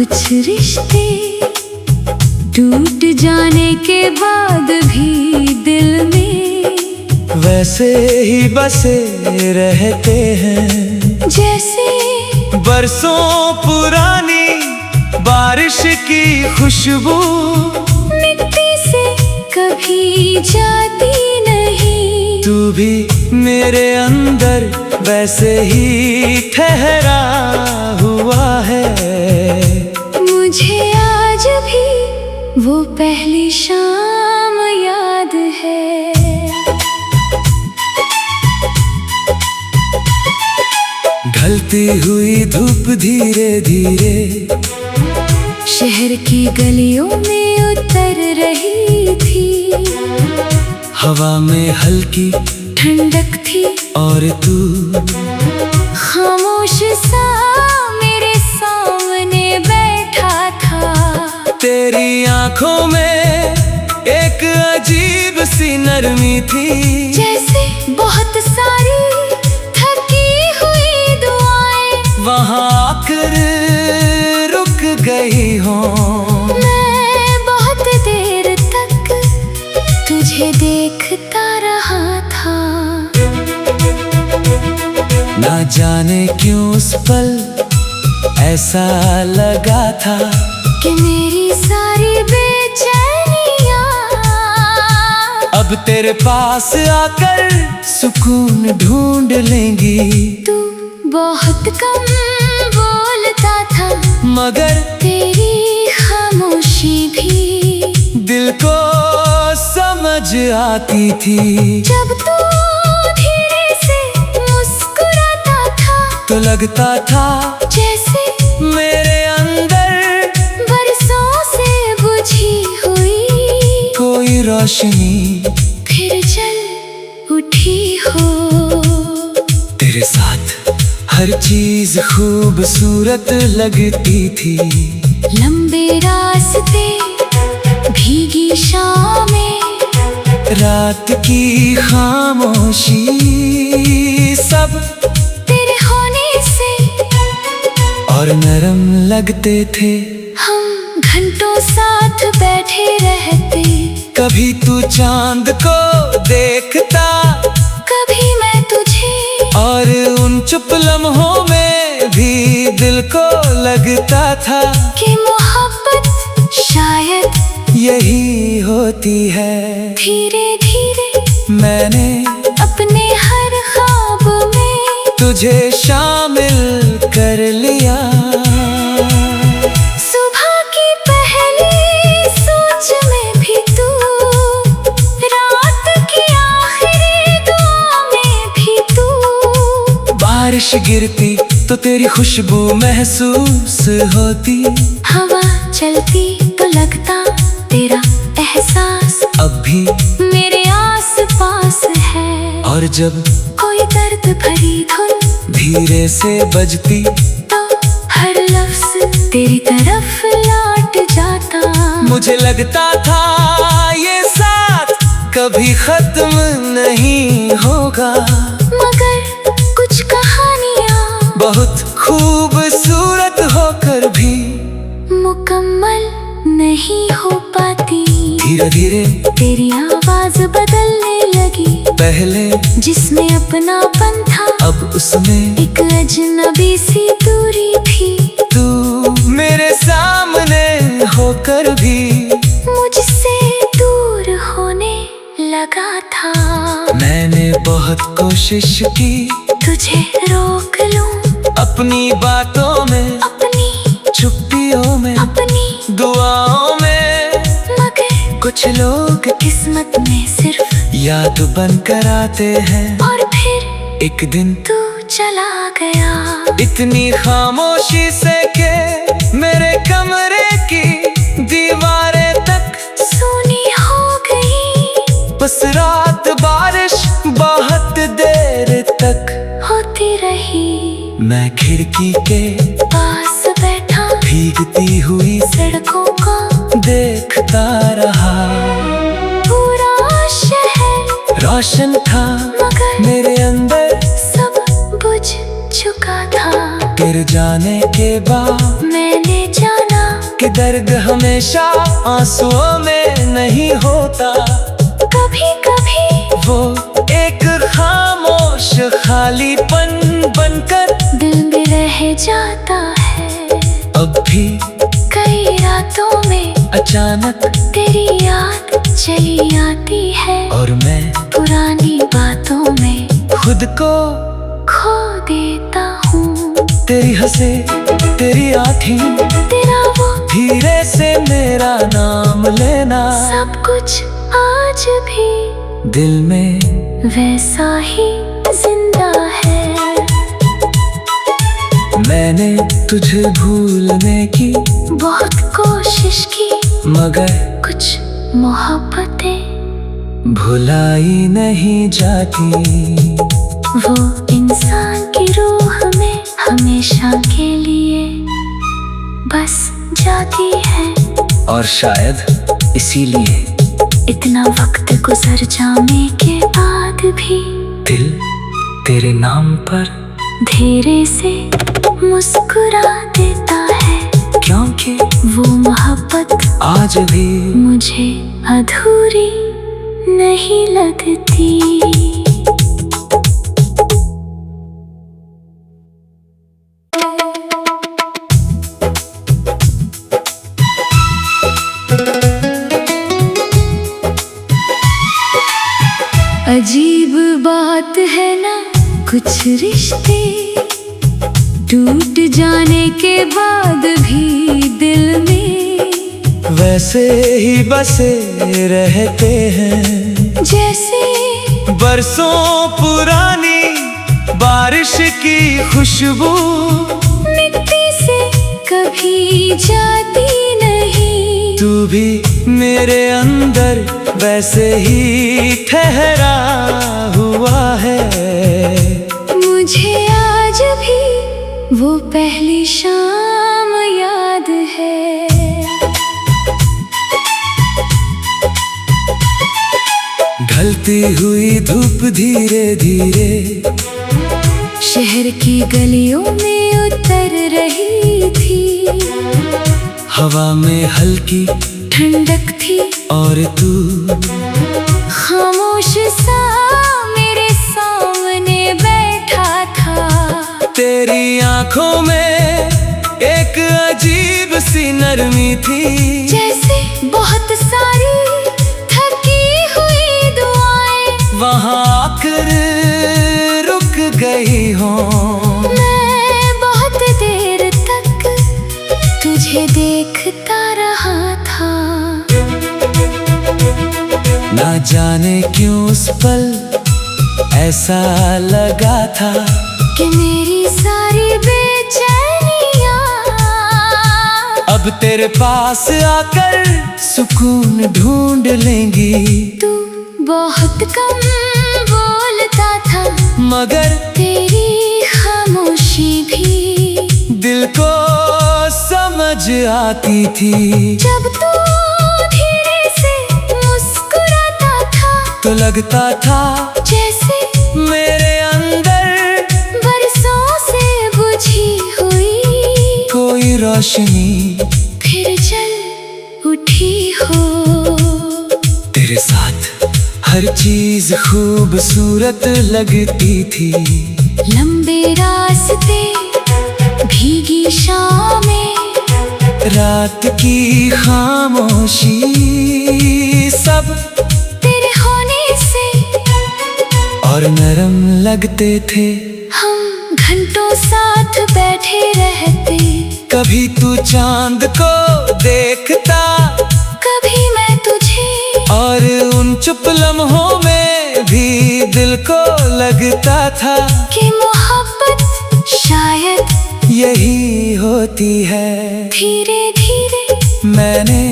कुछ रिश्ते टूट जाने के बाद भी दिल में वैसे ही बसे रहते हैं जैसे बरसों पुरानी बारिश की खुशबू। मिट्टी से कभी जाती नहीं। तू भी मेरे अंदर वैसे ही ठहरा हुआ है। मुझे आज भी वो पहली शाम याद है। ढलती हुई धूप धीरे धीरे शहर की गलियों में उतर रही थी। हवा में हल्की ठंडक थी और तू खामोश सा मेरे सामने बैठा था। तेरी आंखों में एक अजीब सी नरमी थी, जैसे बहुत सारी थकी हुई दुआएं वहाँ आकर रुक गई हो। मैं बहुत देर तक तुझे देखता रहा था। ना जाने क्यों उस पल ऐसा लगा था कि मेरी सारी बेचैनियां अब तेरे पास आकर सुकून ढूंढ लेंगी। तू बहुत कम बोलता था मगर तेरी खामोशी भी दिल को समझ आती थी। जब तू धीरे से मुस्कुराता था तो लगता था जैसे मेरे अंदर बरसों से बुझी हुई कोई रोशनी फिर जल उठी हो। तेरे साथ हर चीज खूबसूरत लगती थी। लंबे रास्ते भीगी शामें रात की खामोशी सब तेरे होने से और नरम लगते थे। हम घंटों साथ बैठे रहते। कभी तू चांद को देखता कभी मैं तुझे और उन चुप लम्हों में भी दिल को लगता था कि मोहब्बत शायद यही होती है। धीरे धीरे मैंने अपने हर ख्वाब में तुझे शामिल कर लिया। सुबह की पहली सोच में भी तू, रात की आखिरी दुआ में भी तू। बारिश गिरती तो तेरी खुशबू महसूस होती। हवा चलती तो लगता तेरा एहसास अब भी मेरे आस पास है। और जब कोई दर्द भरी धुन धीरे से बजती तो हर लफ्ज तेरी तरफ लौट जाता। मुझे लगता था ये साथ कभी खत्म नहीं होगा। मगर कुछ कहानियाँ बहुत खूबसूरत होकर भी मुकम्मल नहीं हो पाती। धीरे धीरे तेरी आवाज बदलने लगी। पहले जिसमें अपनापन था अब उसमें एक अजनबी सी दूरी थी। तू मेरे सामने होकर भी मुझसे दूर होने लगा था। मैंने बहुत कोशिश की तुझे रोक लूं अपनी बातों में, अपनी चुप्पियों में, अपनी दुआओं में। मगर कुछ लोग किस्मत में सिर्फ याद बन कर आते हैं। और फिर एक दिन तू चला गया। इतनी खामोशी से के मेरे कमरे की दीवारें तक सुनी हो गई। बस रात बारिश बहुत देर तक होती रही। मैं खिड़की के पास बैठा भीगती हुई सड़कों को देखता रहा। पूरा शहर रोशन था मगर मेरे अंदर सब बुझ चुका था। गिर जाने के बाद मैंने जाना कि दर्द हमेशा आंसुओं में नहीं होता। कभी कभी वो एक खामोश खालीपन बनकर दिल में रह जाता है। अब भी कई रातों में अचानक तेरी याद चली आती है, और मैं पुरानी बातों में खुद को खो देता हूँ। तेरी हंसे, तेरी आँखें, तेरा वो धीरे से मेरा नाम लेना, सब कुछ आज भी दिल में वैसा ही जिंदा है। मैंने तुझे भूलने की बहुत कोशिश की, मगर कुछ मोहब्बतें भुलाई नहीं जाती। वो इंसान की रूह में हमेशा के लिए बस जाती है। और शायद इसीलिए इतना वक्त गुजर जाने के बाद भी दिल तेरे नाम पर धीरे से मुस्कुरा देता है, क्योंकि वो मोहब्बत आज भी मुझे अधूरी नहीं लगती। अजीब बात है ना, कुछ रिश्ते टूट जाने के बाद भी दिल में वैसे ही बसे रहते हैं, जैसे बरसों पुरानी बारिश की खुशबू मिट्टी से कभी जाती नहीं। तू भी मेरे अंदर वैसे ही ठहरा हुआ है। मुझे आज भी वो पहली शाम याद है। ढलती हुई धूप धीरे धीरे शहर की गलियों में उतर रही थी। हवा में हल्की ठंडक थी और तू खामोश सा मेरे सामने बैठा था। तेरी आंखों में एक अजीब सी नरमी थी, जैसे बहुत सारी थकी हुई दुआएं वहाँ आकर रुक गई हो। मैं बहुत देर तक तुझे देखता रहा था। ना जाने क्यों उस पल ऐसा लगा था कि मेरी सारी बेचैनियां अब तेरे पास आकर सुकून ढूंढ लेंगी। तू बहुत कम बोलता था, मगर तेरी खामोशी भी दिल को समझ आती थी। जब तू धीरे से मुस्कुराता था तो लगता था जैसे मेरे अंदर बरसों से बुझी हुई कोई रोशनी फिर जल उठी हो। तेरे साथ हर चीज खूबसूरत लगती थी। लंबे रास्ते, भीगी शामें, रात की खामोशी, सब तेरे होने से और नरम लगते थे। हम घंटों साथ बैठे रहते, कभी तू चांद को देखता, कभी मैं तुझे, और उन चुप लम्हों में भी दिल को लगता था कि मोहब्बत शायद यही होती है। धीरे धीरे मैंने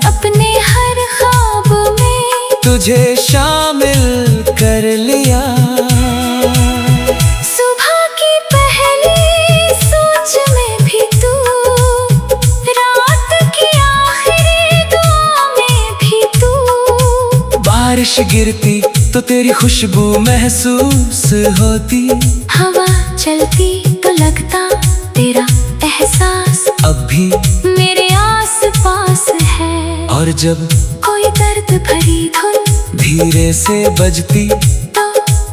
अपने हर ख्वाब में तुझे शामिल कर लिया। सुबह की पहली सोच में भी तू, रात की आखिरी दुआ में भी तू। बारिश गिरती तो तेरी खुशबू महसूस होती, हवा चलती तो लगता तेरा एहसास अब भी मेरे आस पास है। और जब कोई दर्द भरी धुन धीरे से बजती तो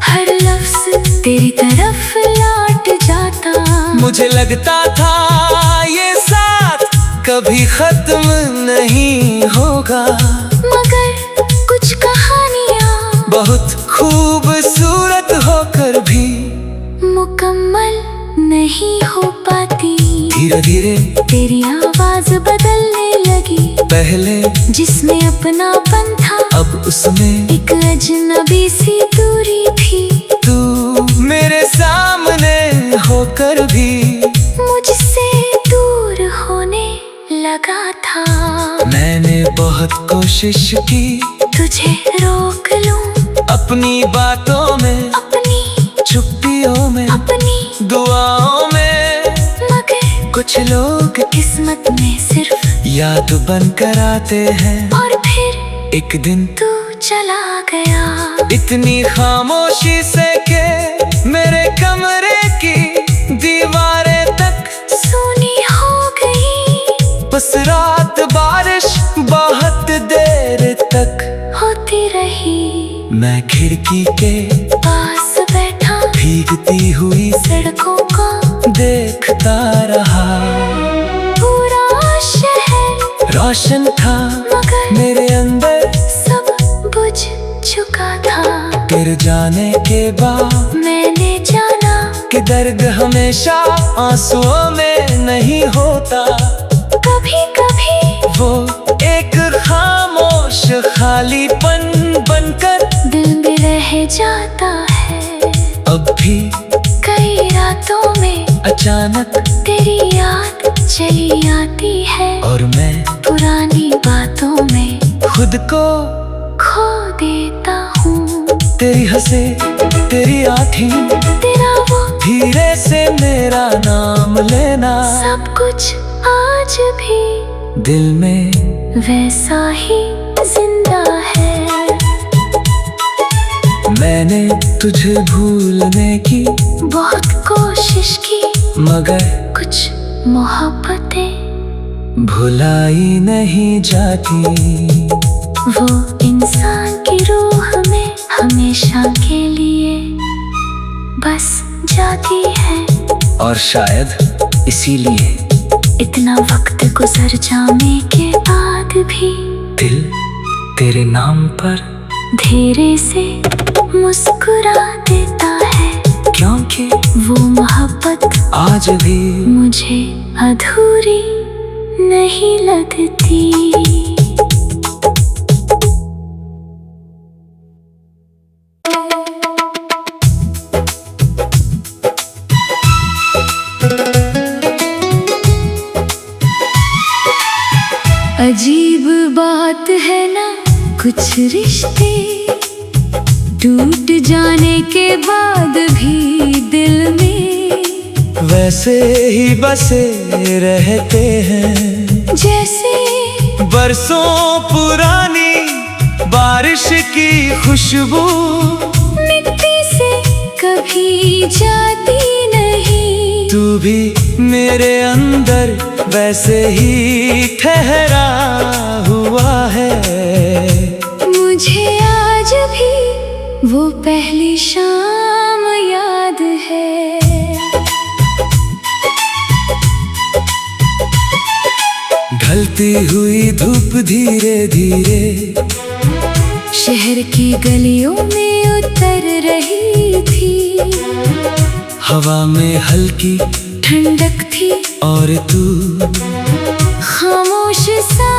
हर लफ्ज तेरी तरफ लौट जाता। मुझे लगता था ये साथ कभी खत्म नहीं होगा, मगर कुछ कहानियाँ बहुत खूबसूरत होकर भी मुकम्मल नहीं हो पाती। धीरे धीरे तेरी आवाज बदलने लगी, पहले जिसमें अपनापन था अब उसमें एक अजनबी सी दूरी थी। तू मेरे सामने होकर भी मुझसे दूर होने लगा था। मैंने बहुत कोशिश की तुझे रोक लूं अपनी बातों में, अपनी चुप्पियों में, अपनी दुआओं में, मगर कुछ लोग किस्मत में सिर्फ याद बन कर आते हैं। और फिर एक दिन तू चला गया, इतनी खामोशी से के मेरे कमरे की दीवारें तक सुनी हो गई। बस रात बारिश बहुत देर तक होती रही, मैं खिड़की के पास बैठा भीगती हुई सड़कों को देखता रहा। पूरा शहर रोशन था मगर मेरे अंदर सब बुझ चुका था। गिर जाने के बाद मैंने जाना कि दर्द हमेशा आंसुओं में नहीं होता। कभी कभी वो एक खामोश खालीपन बनकर दिल में रह जाता है। अब भी कई रातों में अचानक तेरी याद चली आती है, और मैं पुरानी बातों में खुद को खो देता हूँ। तेरी हंसे तेरी आँखें, तेरा वो धीरे से मेरा नाम लेना, सब कुछ आज भी दिल में वैसा ही जिंदा है। मैंने तुझे भूलने की बहुत कोशिश की, मगर कुछ मोहब्बतें भुलाई नहीं जाती। वो इंसान की रूह में हमेशा के लिए बस जाती है। और शायद इसीलिए इतना वक्त गुजर जाने के बाद भी दिल तेरे नाम पर धीरे से मुस्कुरा देता है, क्योंकि वो मोहब्बत आज भी मुझे अधूरी नहीं लगती। अजीब बात है ना, कुछ रिश्ते टूट जाने के बाद भी दिल में वैसे ही बसे रहते हैं, जैसे बरसों पुरानी बारिश की खुशबू मिट्टी से कभी जाती नहीं। तू भी मेरे अंदर वैसे ही ठहरा हुआ है। मुझे आज भी वो पहली शाम याद है। ढलती हुई धूप धीरे धीरे शहर की गलियों में उतर रही थी। हवा में हल्की ठंडक थी और तू खामोश सा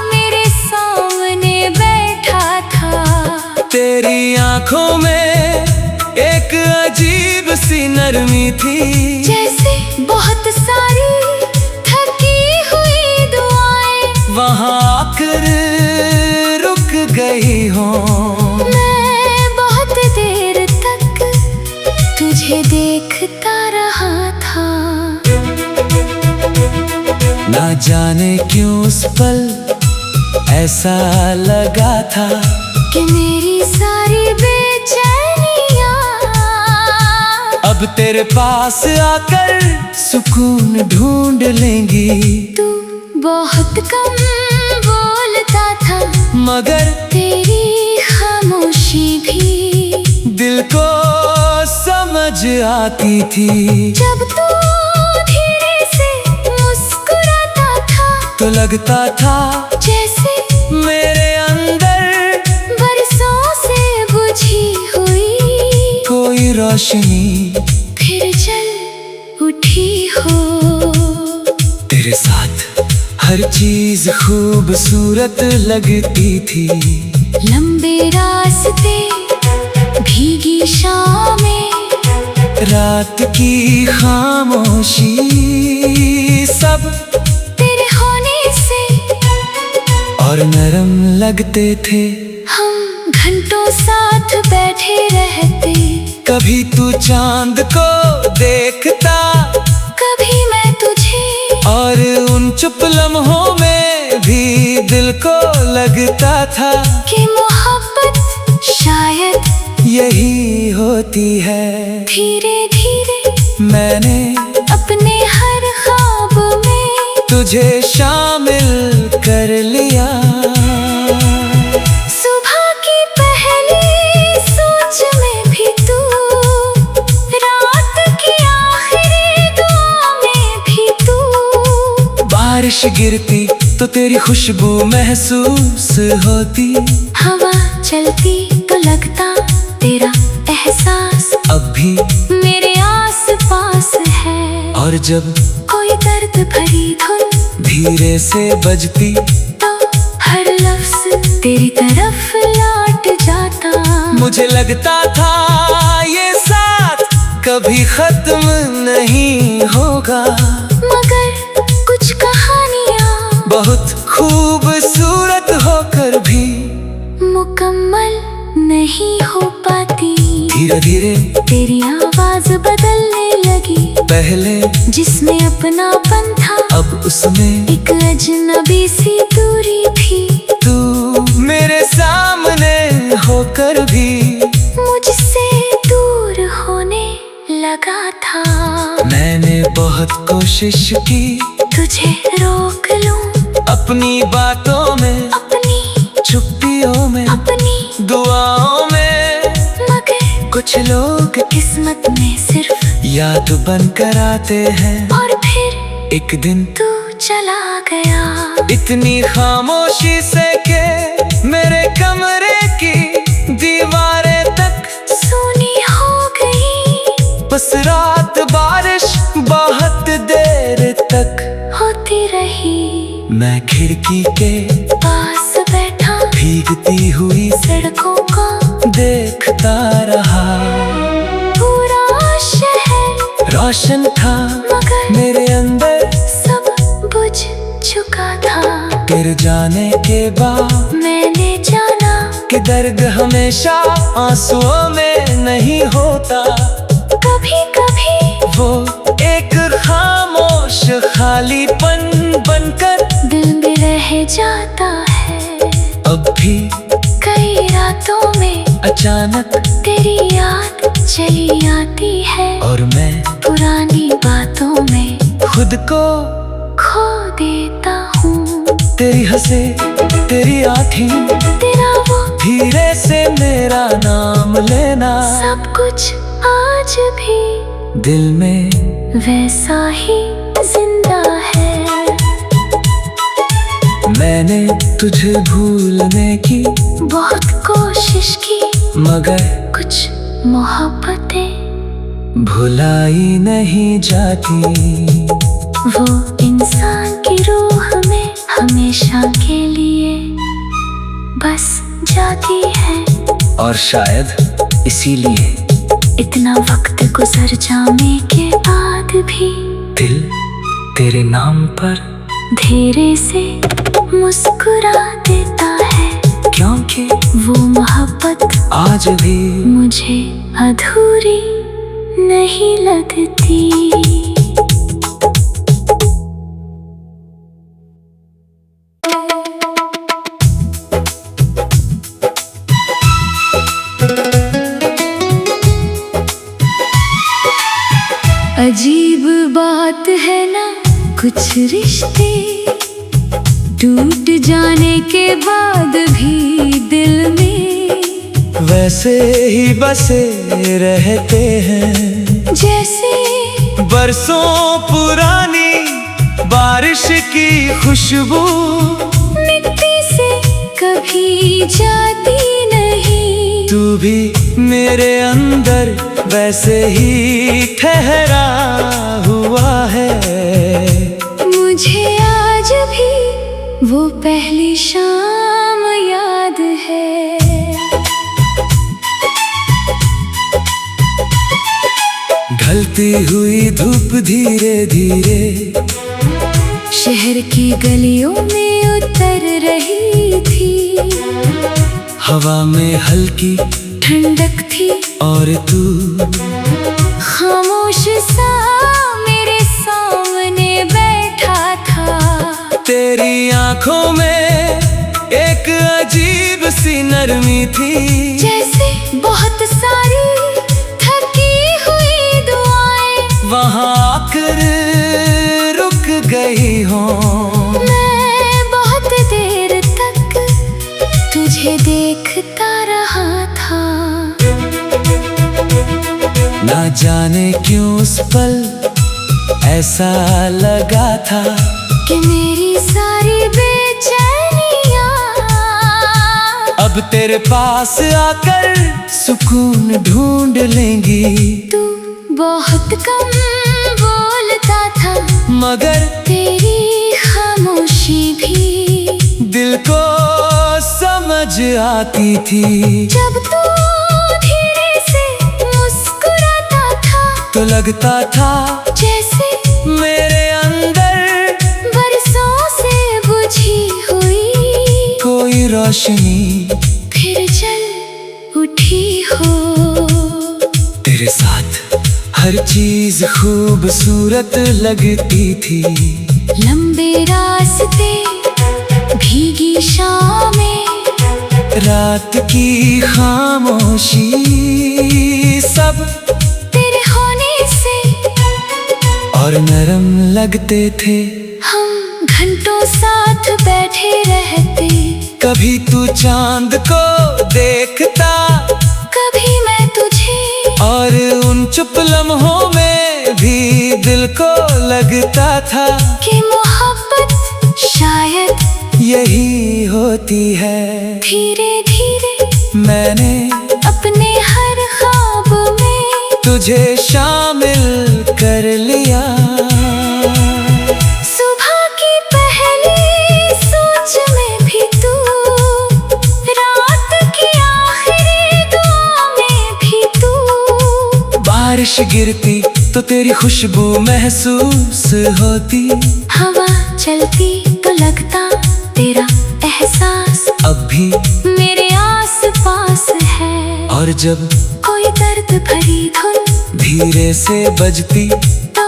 मेरे सामने बैठा था। तेरी आंखों में एक अजीब सी नरमी थी, जैसे बहुत सारी थकी हुई दुआएं वहाँ आकर रुक गई हो। मैं बहुत देर तक तुझे देखता रहा था। ना जाने क्यों उस पल ऐसा लगा था कि मेरी सारी बेचैनियाँ अब तेरे पास आकर सुकून ढूंढ लेंगी। तू बहुत कम बोलता था, मगर तेरी खामोशी भी दिल को समझ आती थी। जब तू धीरे से मुस्कुराता था, तो लगता था जैसे मेरे अंदर बरसों से बुझी हुई कोई रोशनी फिर जल उठी हो। तेरे साथ हर चीज खूबसूरत लगती थी। लंबे रास्ते, भीगी शामें, रात की खामोशी, सब तेरे होने से और नरम लगते थे। हम घंटों साथ बैठे रहते, कभी तू चांद को देखता, कभी मैं तुझे, और उन चुप लम्हों में भी दिल को लगता था कि मोहब्बत शायद यही होती है। धीरे धीरे मैंने अपने हर ख्वाब में तुझे शामिल कर लिया। सुबह की पहली सोच में भी तू, रात की आखिरी दुआ में भी तू। बारिश गिरती तो तेरी खुशबू महसूस होती, हवा चलती तो लगता तेरा एहसास अब भी मेरे आस पास है। और जब कोई दर्द भरी धुन धीरे से बजती, तो हर लफ्ज तेरी तरफ लौट जाता। मुझे लगता था ये साथ कभी खत्म नहीं होगा। मगर कुछ कहानियाँ बहुत खूबसूरत होकर भी मुकम्मल नहीं हो पाती। धीरे धीरे तेरी आवाज बदलने लगी, पहले जिसमें अपनापन था अब उसमें एक अजनबी सी दूरी थी। तू मेरे सामने होकर भी मुझसे दूर होने लगा था। मैंने बहुत कोशिश की तुझे रोक लूं अपनी बातों में, अपनी चुप्पियों में, अपनी दुआओं में, मगर कुछ लोग किस्मत में सिर्फ याद बन कर आते हैं। और फिर एक दिन तू चला गया, इतनी खामोशी से के मेरे कमरे की दीवारें तक सुनी हो गई। बस रात बारिश बहुत देर तक होती रही, मैं खिड़की के पास बैठा भीगती हुई सड़कों को देखता रहा। पूरा शहर रोशन था मगर मेरे अंदर, सब बुझ चुका था। गिर जाने के बाद मैंने जाना कि दर्द हमेशा आंसुओं में नहीं होता। कभी कभी वो एक खामोश खालीपन बनकर दिल में रह जाता है। अब भी कई रातों में अचानक तेरी याद चली आती है, और मैं पुरानी बातों में खुद को खो देता हूँ। तेरी हंसे, तेरी आँखें, तेरा वो धीरे से मेरा नाम लेना, सब कुछ आज भी दिल में वैसा ही जिंदा है। मैंने तुझे भूलने की बहुत कोशिश की, मगर कुछ मोहब्बतें भुलाई नहीं जाती। वो इंसान की रूह में हमेशा के लिए बस जाती है। और शायद इसीलिए इतना वक्त गुजर जाने के बाद भी दिल तेरे नाम पर धीरे से मुस्कुरा देता है, क्योंकि वो मोहब्बत आज भी मुझे अधूरी नहीं लगती। अजीब बात है ना, कुछ रिश्ते टूट जाने के बाद भी दिल में वैसे ही बसे रहते हैं जैसे बरसों पुरानी बारिश की खुशबू। मिट्टी से कभी जाती नहीं, तू भी मेरे अंदर वैसे ही ठहरा हुआ है। मुझे आज भी वो पहली शाम याद है। ढलती हुई धूप धीरे धीरे शहर की गलियों में उतर रही थी। हवा में हल्की ठंडक थी और तू खामोश सा मेरे सामने बैठा था। तेरी आंखों में एक अजीब सी नरमी थी, जैसे बहुत सारी थकी हुई दुआएं वहाँ आकर रुक गई हो। मैं बहुत देर तक तुझे देखता रहा था। ना जाने क्यों उस पल ऐसा लगा था कि मेरी सारी बेचैनियां अब तेरे पास आकर सुकून ढूंढ लेंगी। तू बहुत कम बोलता था, मगर तेरी खामोशी भी दिल को समझ आती थी। जब तू धीरे से मुस्कुराता था तो लगता था जैसे मेरे अंदर बरसों से बुझी हुई कोई रोशनी फिर जल उठी हो। तेरे साथ हर चीज खूबसूरत लगती थी। लंबे रास्ते भीगी शामें रात की खामोशी सब तेरे होने से और नरम लगते थे। हम घंटों साथ बैठे रहते, कभी तू चांद को देखता, कभी मैं तुझे, और उन चुप लम्हों में भी दिल को लगता था कि मोहब्बत शायद यही होती है। धीरे धीरे मैंने अपने हर ख्वाब में तुझे शामिल कर लिया। सुबह की पहली सोच में भी तू, रात की आखिरी दुआ में भी तू। बारिश गिरती तो तेरी खुशबू महसूस होती, हवा चलती तो लगता तेरा एहसास अब भी मेरे आस पास है। और जब कोई दर्द भरी धुन धीरे से बजती तो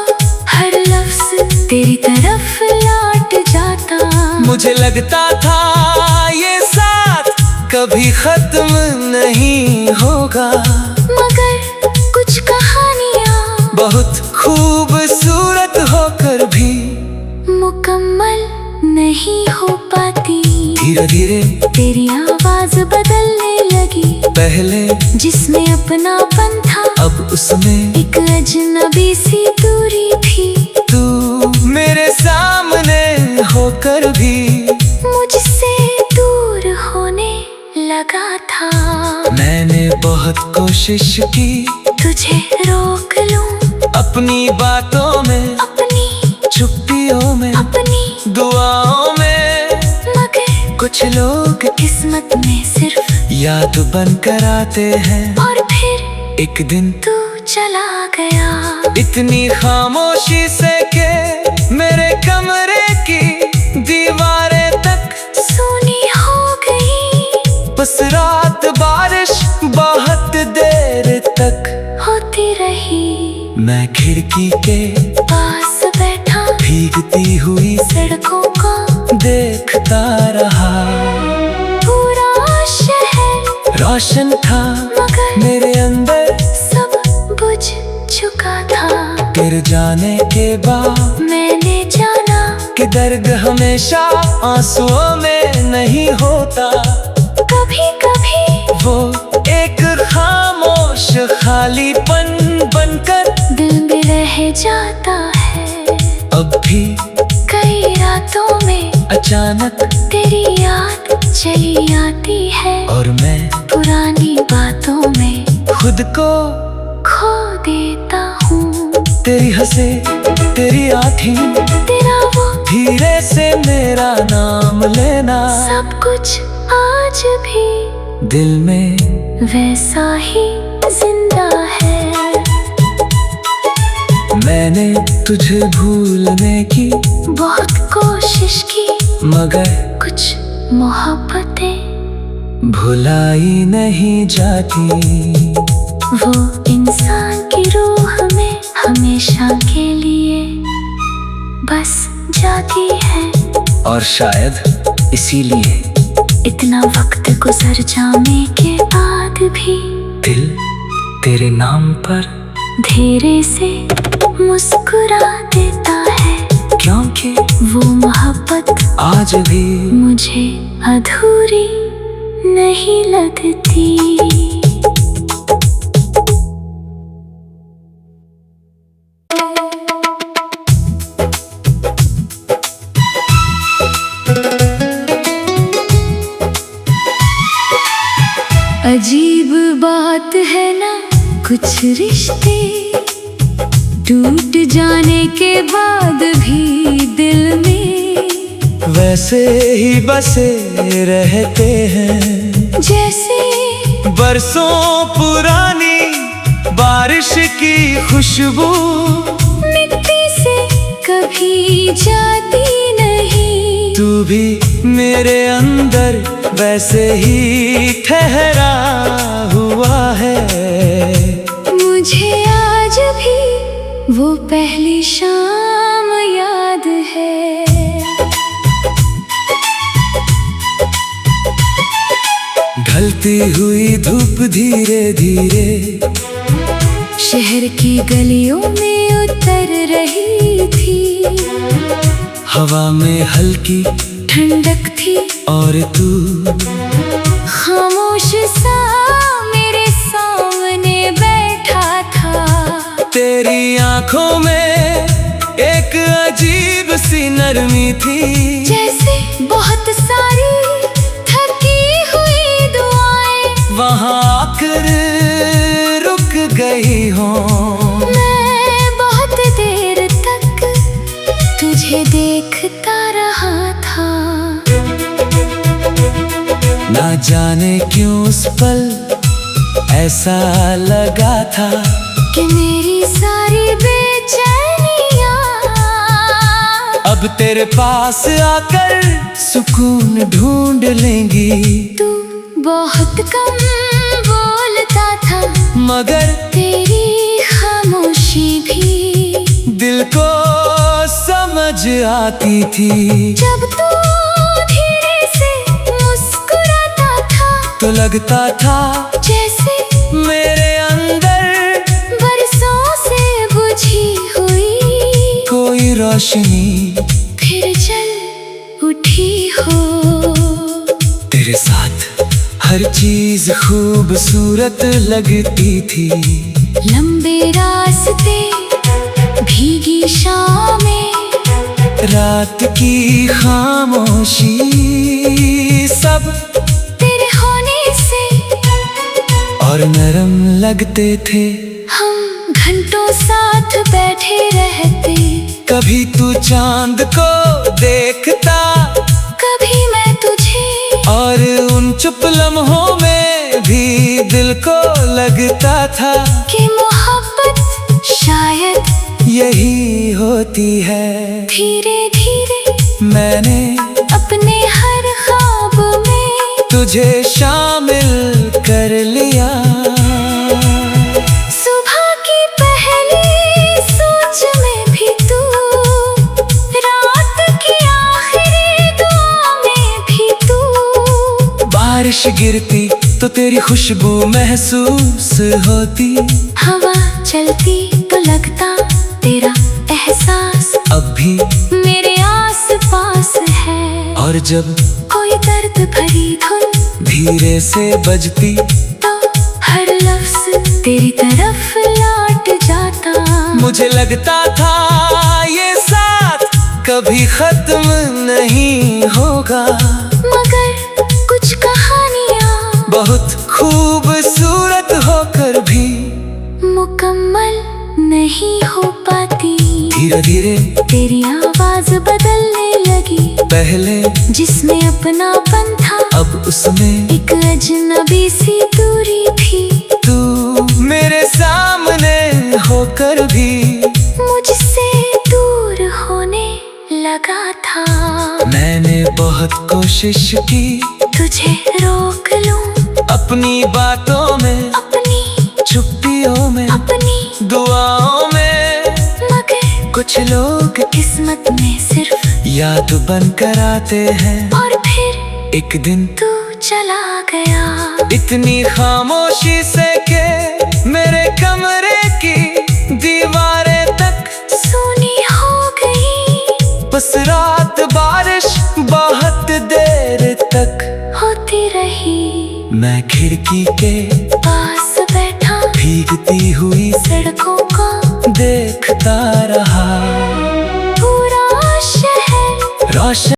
हर लफ्ज तेरी तरफ लौट जाता। मुझे लगता था ये साथ कभी खत्म नहीं होगा। मगर कुछ कहानियाँ बहुत खूबसूरत होकर भी मुकम्मल नहीं हो पाती। धीरे धीरे तेरी आवाज बदलने लगी, पहले जिसमें अपनापन था अब उसमें एक अजनबी सी दूरी थी। तू मेरे सामने होकर भी मुझसे दूर होने लगा था। मैंने बहुत कोशिश की तुझे रोक लूं अपनी बातों में, अपनी छुट्टियों में, अपनी दुआओं में, मगर कुछ लोग किस्मत में सिर्फ याद बन कर आते हैं। और फिर एक दिन तू चला गया इतनी खामोशी से के मेरे कमरे की दीवारें तक सोनी हो गई। बस रात बारिश बहुत देर तक होती रही, मैं खिड़की के पास बैठा भीगती हुई सड़कों को देखता रहा। पूरा शहर रोशन था मगर मेरे अंदर सब बुझ चुका था। गिर जाने के बाद मैंने जाना कि दर्द हमेशा आंसुओं में नहीं होता। कभी कभी वो एक खामोश खालीपन बनकर दिल में रह जाता है। अब भी कई रातों में अचानक तेरी याद चली आती है, और मैं पुरानी बातों में खुद को खो देता हूँ। तेरी हंसे तेरी आँखें, तेरा वो धीरे से मेरा नाम लेना, सब कुछ आज भी दिल में वैसा ही जिंदा है। मैंने तुझे भूलने की बहुत कोशिश की, मगर कुछ मोहब्बतें भुलाई नहीं जाती। वो इंसान की रूह में हमेशा के लिए बस जाती है। और शायद इसीलिए इतना वक्त गुजर जाने के बाद भी दिल तेरे नाम पर धीरे से मुस्कुरा देता है, क्योंकि वो मोहब्बत आज भी मुझे अधूरी नहीं लगती। अजीब बात है ना, कुछ रिश्ते टूट जाने के बाद भी दिल में वैसे ही बसे रहते हैं, जैसे बरसों पुरानी बारिश की खुशबू मिट्टी से कभी जाती नहीं। तू भी मेरे अंदर वैसे ही ठहरा हुआ है। मुझे आज भी वो पहली शाम याद है। ढलती हुई धूप धीरे धीरे शहर की गलियों में उतर रही थी, हवा में हल्की ठंडक थी और तू खामोश सा मेरे सामने बैठा था। तेरी आंखों में एक अजीब सी नरमी थी, जैसे बहुत सारी थकी हुई दुआएं वहाँ आकर रुक गई हो। मैं बहुत देर तक तुझे देखता रहा था। ना जाने क्यों उस पल ऐसा लगा था कि मेरी सारी बेचैनियाँ अब तेरे पास आकर सुकून ढूंढ लेंगी। तू बहुत कम बोलता था, मगर तेरी खामोशी भी दिल को समझ आती थी। जब तू धीरे से मुस्कुराता था तो लगता था जैसे मेरे अंदर बरसों से बुझी हुई कोई रोशनी फिर जल उठी हो। तेरे साथ हर चीज खूबसूरत लगती थी। लंबे रास्ते, भीगी शामें, रात की खामोशी, सब तेरे होने से और नरम लगते थे। हम घंटों साथ बैठे रहते, कभी तू चांद को देखता, कभी मैं तुझे, और उन चुप लम्हों में भी दिल को लगता था कि मोहब्बत शायद यही होती है। धीरे धीरे मैंने अपने हर ख्वाब में तुझे शामिल कर लिया। सुबह की पहली सोच में भी तू, रात की आखिरी दुआ में भी तू। बारिश गिरती तो तेरी खुशबू महसूस होती, हवा चलती तो लगता तेरा एहसास अब भी मेरे आस और जब कोई दर्द भरी धुन धीरे से बजती तो हर लफ्ज तेरी तरफ लौट जाता। मुझे लगता था ये साथ कभी खत्म नहीं होगा, मगर कुछ कहानियाँ बहुत खूबसूरत होकर भी मुकम्मल नहीं हो पाती। धीरे धीरे तेरी आवाज बदलने लगी, पहले जिसमें अपनापन था अब उसमें एक अजनबी सी दूरी थी। तू मेरे सामने होकर भी मुझसे दूर होने लगा था। मैंने बहुत कोशिश की तुझे रोक लूं अपनी बातों में, अपनी चुप्पियों में, अपनी दुआओं में, मगर कुछ लोग किस्मत में सिर्फ याद बन कर आते हैं। और फिर एक दिन तू चला गया, इतनी खामोशी से के मेरे कमरे की दीवारें तक सुनी हो गई। बस रात बारिश बहुत देर तक होती रही, मैं खिड़की के पास बैठा भीगती हुई सड़कों को देखता रहा। पूरा शहर रोशन